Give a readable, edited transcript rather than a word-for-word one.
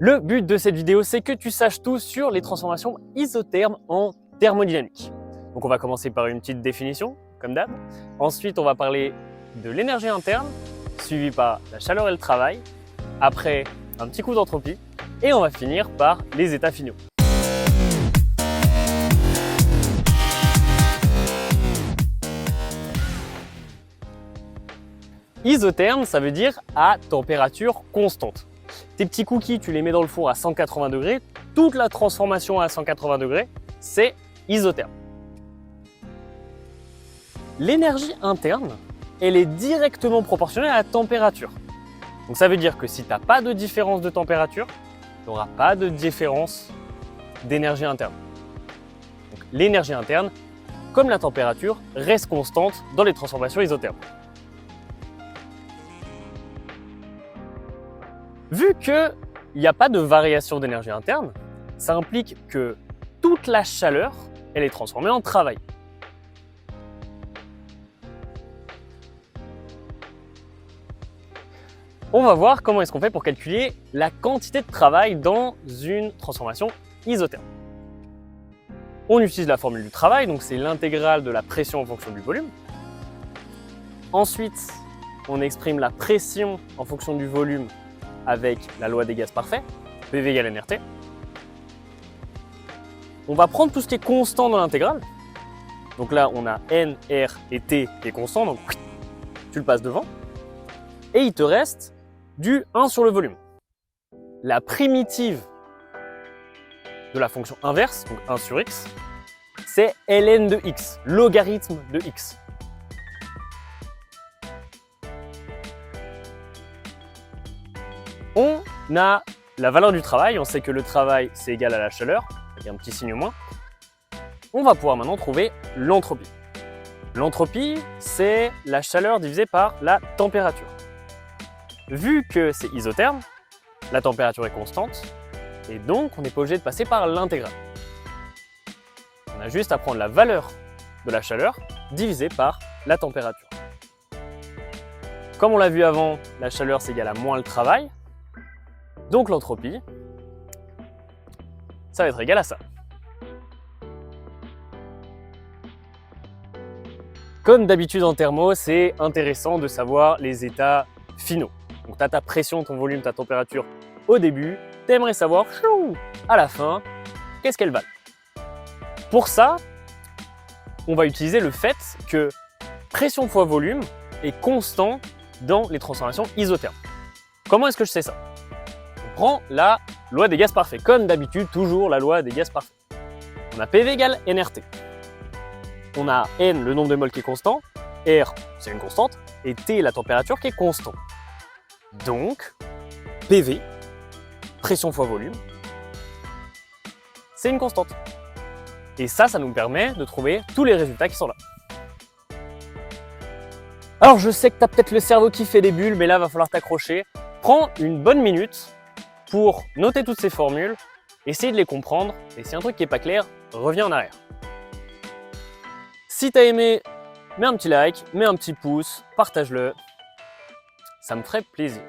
Le but de cette vidéo, c'est que tu saches tout sur les transformations isothermes en thermodynamique. Donc on va commencer par une petite définition, comme d'hab. Ensuite, on va parler de l'énergie interne, suivi par la chaleur et le travail. Après, un petit coup d'entropie. Et on va finir par les états finaux. Isotherme, ça veut dire à température constante. Tes petits cookies, tu les mets dans le four à 180 degrés. Toute la transformation à 180 degrés, c'est isotherme. L'énergie interne, elle est directement proportionnelle à la température. Donc ça veut dire que si tu n'as pas de différence de température, tu n'auras pas de différence d'énergie interne. Donc l'énergie interne, comme la température, reste constante dans les transformations isothermes. Vu qu'il n'y a pas de variation d'énergie interne, ça implique que toute la chaleur, elle est transformée en travail. On va voir comment est-ce qu'on fait pour calculer la quantité de travail dans une transformation isotherme. On utilise la formule du travail, donc c'est l'intégrale de la pression en fonction du volume. Ensuite, on exprime la pression en fonction du volume avec la loi des gaz parfaits, PV égale nRT. On va prendre tout ce qui est constant dans l'intégrale. Donc là, on a N, R et T qui est constant, donc tu le passes devant. Et il te reste du 1 sur le volume. La primitive de la fonction inverse, donc 1 sur x, c'est ln de x, logarithme de x. On a la valeur du travail, on sait que le travail c'est égal à la chaleur, avec un petit signe moins. On va pouvoir maintenant trouver l'entropie. L'entropie, c'est la chaleur divisée par la température. Vu que c'est isotherme, la température est constante, et donc on n'est pas obligé de passer par l'intégrale. On a juste à prendre la valeur de la chaleur divisée par la température. Comme on l'a vu avant, la chaleur c'est égal à moins le travail, donc l'entropie, ça va être égal à ça. Comme d'habitude en thermo, c'est intéressant de savoir les états finaux. Donc tu as ta pression, ton volume, ta température au début, tu aimerais savoir à la fin, qu'est-ce qu'elles valent. Pour ça, on va utiliser le fait que pression fois volume est constant dans les transformations isothermes. Comment est-ce que je sais ça? On prend la loi des gaz parfaits, comme d'habitude, toujours la loi des gaz parfaits. On a PV égale nRT. On a N, le nombre de moles qui est constant, R, c'est une constante, et T, la température qui est constante. Donc, PV, pression fois volume, c'est une constante. Et ça nous permet de trouver tous les résultats qui sont là. Alors, je sais que tu as peut-être le cerveau qui fait des bulles, mais là, il va falloir t'accrocher. Prends une bonne minute pour noter toutes ces formules, essayer de les comprendre, et si un truc qui n'est pas clair, reviens en arrière. Si tu as aimé, mets un petit like, mets un petit pouce, partage-le, ça me ferait plaisir.